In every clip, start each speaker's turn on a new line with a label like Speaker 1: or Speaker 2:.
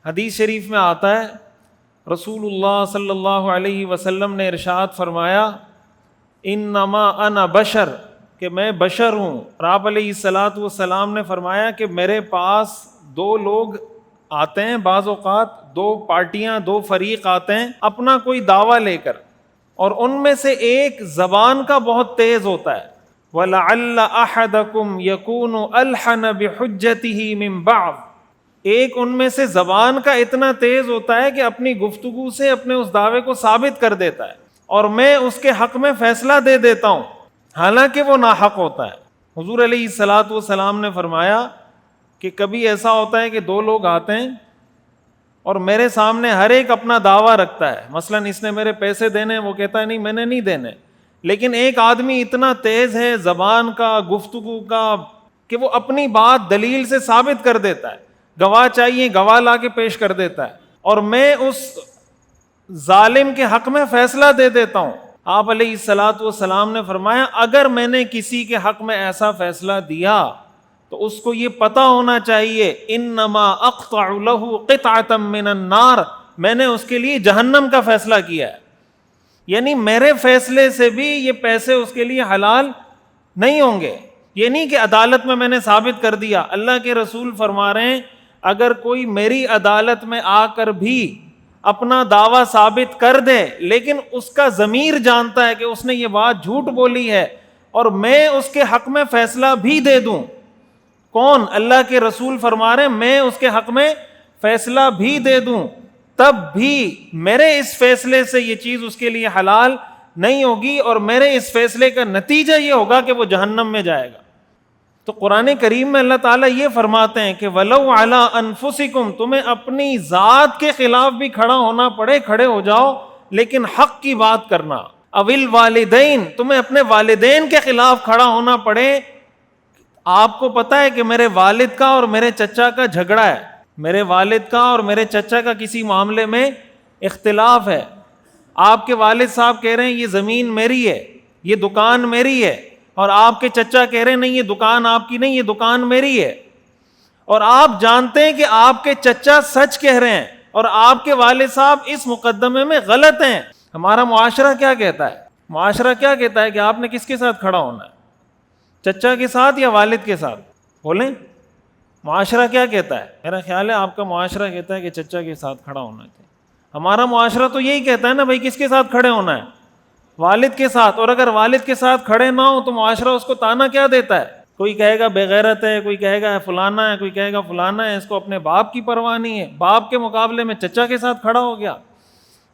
Speaker 1: حدیث شریف میں آتا ہے رسول اللہ صلی اللہ علیہ وسلم نے ارشاد فرمایا انما انا بشر، کہ میں بشر ہوں. اور آپ علیہ الصلاۃ والسلام نے فرمایا کہ میرے پاس دو لوگ آتے ہیں، بعض اوقات دو پارٹیاں، دو فریق آتے ہیں اپنا کوئی دعویٰ لے کر، اور ان میں سے ایک زبان کا بہت تیز ہوتا ہے. وَلَعَلَّ أَحَدَكُمْ يَكُونُ أَلْحَنَ بِحُجَّتِهِ مِنْ بَعْضٍ، ایک ان میں سے زبان کا اتنا تیز ہوتا ہے کہ اپنی گفتگو سے اپنے اس دعوے کو ثابت کر دیتا ہے، اور میں اس کے حق میں فیصلہ دے دیتا ہوں حالانکہ وہ ناحق ہوتا ہے. حضور علیہ الصلاۃ والسلام نے فرمایا کہ کبھی ایسا ہوتا ہے کہ دو لوگ آتے ہیں اور میرے سامنے ہر ایک اپنا دعویٰ رکھتا ہے، مثلا اس نے میرے پیسے دینے، وہ کہتا ہے نہیں میں نے نہیں دینے، لیکن ایک آدمی اتنا تیز ہے زبان کا، گفتگو کا، کہ وہ اپنی بات دلیل سے ثابت کر دیتا ہے، گواہ چاہیے گواہ لا کے پیش کر دیتا ہے، اور میں اس ظالم کے حق میں فیصلہ دے دیتا ہوں. آپ علیہ الصلاۃ والسلام نے فرمایا اگر میں نے کسی کے حق میں ایسا فیصلہ دیا تو اس کو یہ پتا ہونا چاہیے انما اقطع له قطعة من النار، میں نے اس کے لیے جہنم کا فیصلہ کیا ہے. یعنی میرے فیصلے سے بھی یہ پیسے اس کے لیے حلال نہیں ہوں گے. یہ نہیں کہ عدالت میں نے ثابت کر دیا. اللہ کے رسول فرما رہے ہیں اگر کوئی میری عدالت میں آ کر بھی اپنا دعویٰ ثابت کر دے لیکن اس کا ضمیر جانتا ہے کہ اس نے یہ بات جھوٹ بولی ہے، اور میں اس کے حق میں فیصلہ بھی دے دوں، کون؟ اللہ کے رسول فرما رہے ہیں میں اس کے حق میں فیصلہ بھی دے دوں، تب بھی میرے اس فیصلے سے یہ چیز اس کے لیے حلال نہیں ہوگی، اور میرے اس فیصلے کا نتیجہ یہ ہوگا کہ وہ جہنم میں جائے گا. تو قرآن کریم میں اللہ تعالیٰ یہ فرماتے ہیں کہ وَلَوْ عَلَىٰ أَنفُسِكُمْ، تمہیں اپنی ذات کے خلاف بھی کھڑا ہونا پڑے، کھڑے ہو جاؤ لیکن حق کی بات کرنا. اَوِ الْوَالِدَيْنِ، تمہیں اپنے والدین کے خلاف کھڑا ہونا پڑے. آپ کو پتا ہے کہ میرے والد کا اور میرے چچا کا جھگڑا ہے، میرے والد کا اور میرے چچا کا کسی معاملے میں اختلاف ہے. آپ کے والد صاحب کہہ رہے ہیں یہ زمین میری ہے، یہ دکان میری ہے، اور آپ کے چچا کہہ رہے ہیں نہیں یہ دکان آپ کی نہیں، یہ دکان میری ہے. اور آپ جانتے ہیں کہ آپ کے چچا سچ کہہ رہے ہیں اور آپ کے والد صاحب اس مقدمے میں غلط ہیں. ہمارا معاشرہ کیا کہتا ہے؟ معاشرہ کیا کہتا ہے کہ آپ نے کس کے ساتھ کھڑا ہونا ہے؟ چچا کے ساتھ یا والد کے ساتھ؟ بولیں معاشرہ کیا کہتا ہے؟ میرا خیال ہے آپ کا معاشرہ کہتا ہے کہ چچا کے ساتھ کھڑا ہونا چاہیے. ہمارا معاشرہ تو یہی کہتا ہے نا بھائی کس کے ساتھ کھڑے ہونا ہے؟ والد کے ساتھ. اور اگر والد کے ساتھ کھڑے نہ ہو تو معاشرہ اس کو تانا کیا دیتا ہے؟ کوئی کہے گا بے غیرت ہے، کوئی کہے گا فلانا ہے، کوئی کہے گا فلانا ہے، اس کو اپنے باپ کی پرواہ نہیں ہے. باپ کے مقابلے میں چچا کے ساتھ کھڑا ہو گیا.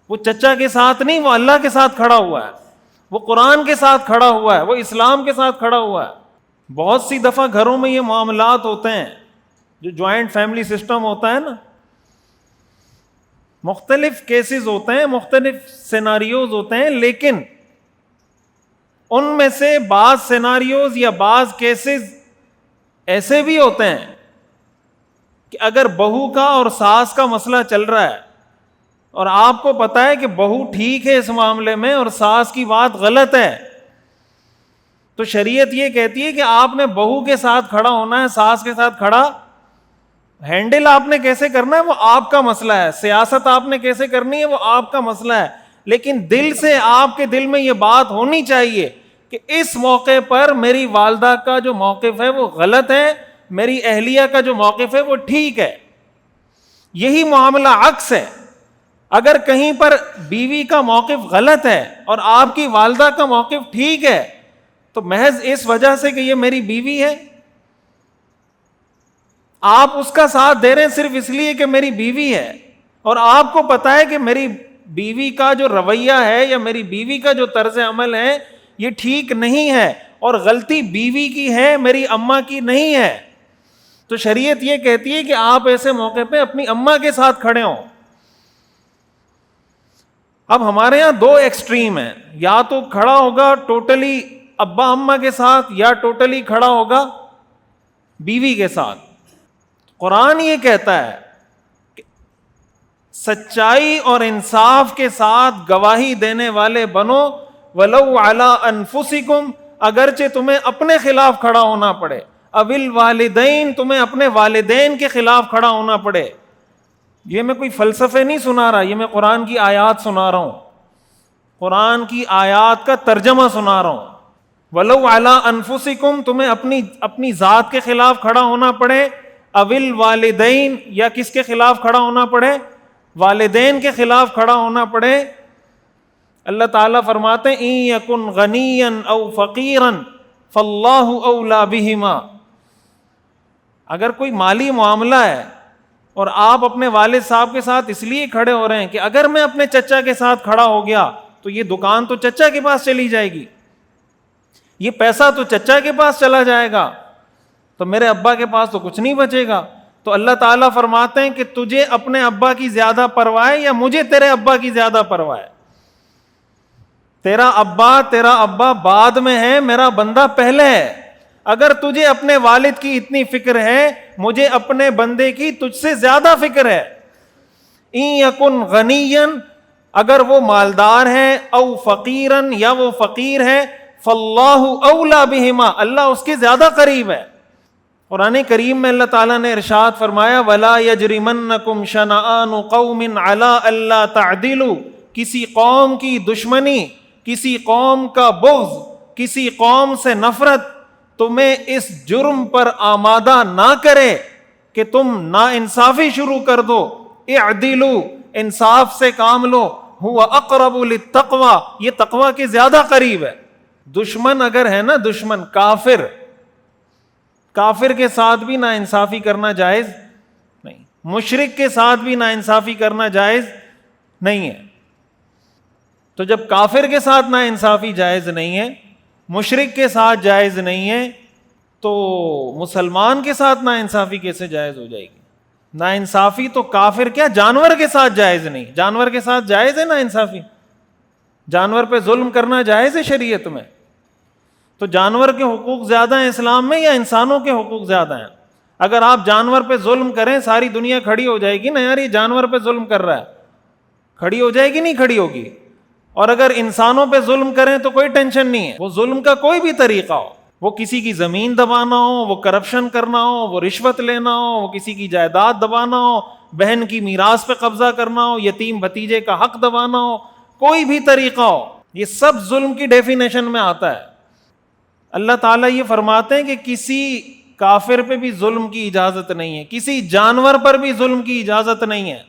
Speaker 1: وہ چچا کے ساتھ نہیں، وہ اللہ کے ساتھ کھڑا ہوا ہے، وہ قرآن کے ساتھ کھڑا ہوا ہے، وہ اسلام کے ساتھ کھڑا ہوا ہے. بہت سی دفعہ گھروں میں یہ معاملات ہوتے ہیں، جو جوائنٹ فیملی سسٹم ہوتا ہے نا، مختلف کیسز ہوتے ہیں، مختلف سیناریوز ہوتے ہیں، لیکن ان میں سے بعض سیناریوز یا بعض کیسز ایسے بھی ہوتے ہیں کہ اگر بہو کا اور ساس کا مسئلہ چل رہا ہے اور آپ کو پتا ہے کہ بہو ٹھیک ہے اس معاملے میں اور ساس کی بات غلط ہے، تو شریعت یہ کہتی ہے کہ آپ نے بہو کے ساتھ کھڑا ہونا ہے، ساس کے ساتھ کھڑا ہینڈل آپ نے کیسے کرنا ہے وہ آپ کا مسئلہ ہے، سیاست آپ نے کیسے کرنی ہے وہ آپ کا مسئلہ ہے، لیکن دل سے آپ کے دل میں یہ بات ہونی چاہیے کہ اس موقع پر میری والدہ کا جو موقف ہے وہ غلط ہے، میری اہلیہ کا جو موقف ہے وہ ٹھیک ہے. یہی معاملہ عکس ہے. اگر کہیں پر بیوی کا موقف غلط ہے اور آپ کی والدہ کا موقف ٹھیک ہے تو محض اس وجہ سے کہ یہ میری بیوی ہے آپ اس کا ساتھ دے رہے ہیں صرف اس لیے کہ میری بیوی ہے، اور آپ کو پتا ہے کہ میری بیوی کا جو رویہ ہے یا میری بیوی کا جو طرز عمل ہے یہ ٹھیک نہیں ہے اور غلطی بیوی کی ہے، میری اماں کی نہیں ہے، تو شریعت یہ کہتی ہے کہ آپ ایسے موقع پہ اپنی اماں کے ساتھ کھڑے ہوں. اب ہمارے ہاں دو ایکسٹریم ہیں، یا تو کھڑا ہوگا ٹوٹلی ابا اماں کے ساتھ یا ٹوٹلی کھڑا ہوگا بیوی کے ساتھ. قرآن یہ کہتا ہے کہ سچائی اور انصاف کے ساتھ گواہی دینے والے بنو وَلَوْ عَلَىٰ أَنفُسِكُمْ، اگرچہ تمہیں اپنے خلاف کھڑا ہونا پڑے، اَوِ الْوَالِدَيْنِ، تمہیں اپنے والدین کے خلاف کھڑا ہونا پڑے. یہ میں کوئی فلسفے نہیں سنا رہا، یہ میں قرآن کی آیات سنا رہا ہوں، قرآن کی آیات کا ترجمہ سنا رہا ہوں۔ وَلَوْ عَلَىٰ أَنفُسِكُمْ، تمہیں اپنی ذات کے خلاف کھڑا ہونا پڑے، اوِل والدین، یا کس کے خلاف کھڑا ہونا پڑے؟ والدین کے خلاف کھڑا ہونا پڑے۔ اللہ تعالیٰ فرماتے ہیں إِن يَكُنْ غَنِيًّا أَوْ فَقِيرًا فَاللَّهُ أَوْلَىٰ بِهِمَا، اگر کوئی مالی معاملہ ہے اور آپ اپنے والد صاحب کے ساتھ اس لیے کھڑے ہو رہے ہیں کہ اگر میں اپنے چچا کے ساتھ کھڑا ہو گیا تو یہ دکان تو چچا کے پاس چلی جائے گی، یہ پیسہ تو چچا کے پاس چلا جائے گا، تو میرے ابا کے پاس تو کچھ نہیں بچے گا۔ تو اللہ تعالیٰ فرماتے ہیں کہ تجھے اپنے ابا کی زیادہ پرواہ ہے یا مجھے تیرے ابا کی زیادہ پرواہ ہے؟ تیرا ابا بعد میں ہے، میرا بندہ پہلے ہے۔ اگر تجھے اپنے والد کی اتنی فکر ہے، مجھے اپنے بندے کی تجھ سے زیادہ فکر ہے۔ إِن يَكُنْ غَنِيًّا، اگر وہ مالدار ہے، او فقیرن، یا وہ فقیر ہے، فَاللَّهُ أَوْلَىٰ بِهِمَا، اللہ اس کے زیادہ قریب ہے۔ قرآن کریم میں اللہ تعالیٰ نے ارشاد فرمایا وَلَا يَجْرِمَنَّكُمْ شَنَآنُ قَوْمٍ عَلَىٰ أَلَّا تَعْدِلُوا، کسی قوم کی دشمنی، کسی قوم کا بغض، کسی قوم سے نفرت تمہیں اس جرم پر آمادہ نہ کرے کہ تم ناانصافی شروع کر دو۔ اعدلوا، انصاف سے کام لو، هو اقرب للتقوی، یہ تقوی کے زیادہ قریب ہے۔ دشمن اگر ہے نا، دشمن کافر کے ساتھ بھی ناانصافی کرنا جائز نہیں، مشرک کے ساتھ بھی ناانصافی کرنا جائز نہیں ہے۔ تو جب کافر کے ساتھ ناانصافی جائز نہیں ہے، مشرک کے ساتھ جائز نہیں ہے، تو مسلمان کے ساتھ ناانصافی کیسے جائز ہو جائے گی؟ ناانصافی تو کافر کیا، جانور کے ساتھ جائز نہیں۔ جانور کے ساتھ جائز ہے ناانصافی؟ جانور پہ ظلم کرنا جائز ہے شریعت میں؟ تو جانور کے حقوق زیادہ ہیں اسلام میں یا انسانوں کے حقوق زیادہ ہیں؟ اگر آپ جانور پہ ظلم کریں، ساری دنیا کھڑی ہو جائے گی نا، یار یہ جانور پہ ظلم کر رہا ہے، کھڑی ہو جائے گی نہیں کھڑی ہوگی؟ اور اگر انسانوں پہ ظلم کریں تو کوئی ٹینشن نہیں ہے، وہ ظلم کا کوئی بھی طریقہ ہو، وہ کسی کی زمین دبانا ہو، وہ کرپشن کرنا ہو، وہ رشوت لینا ہو، وہ کسی کی جائیداد دبانا ہو، بہن کی میراث پہ قبضہ کرنا ہو، یتیم بھتیجے کا حق دبانا ہو، کوئی بھی طریقہ ہو، یہ سب ظلم کی ڈیفینیشن میں آتا ہے۔ اللہ تعالیٰ یہ فرماتے ہیں کہ کسی کافر پہ بھی ظلم کی اجازت نہیں ہے، کسی جانور پر بھی ظلم کی اجازت نہیں ہے۔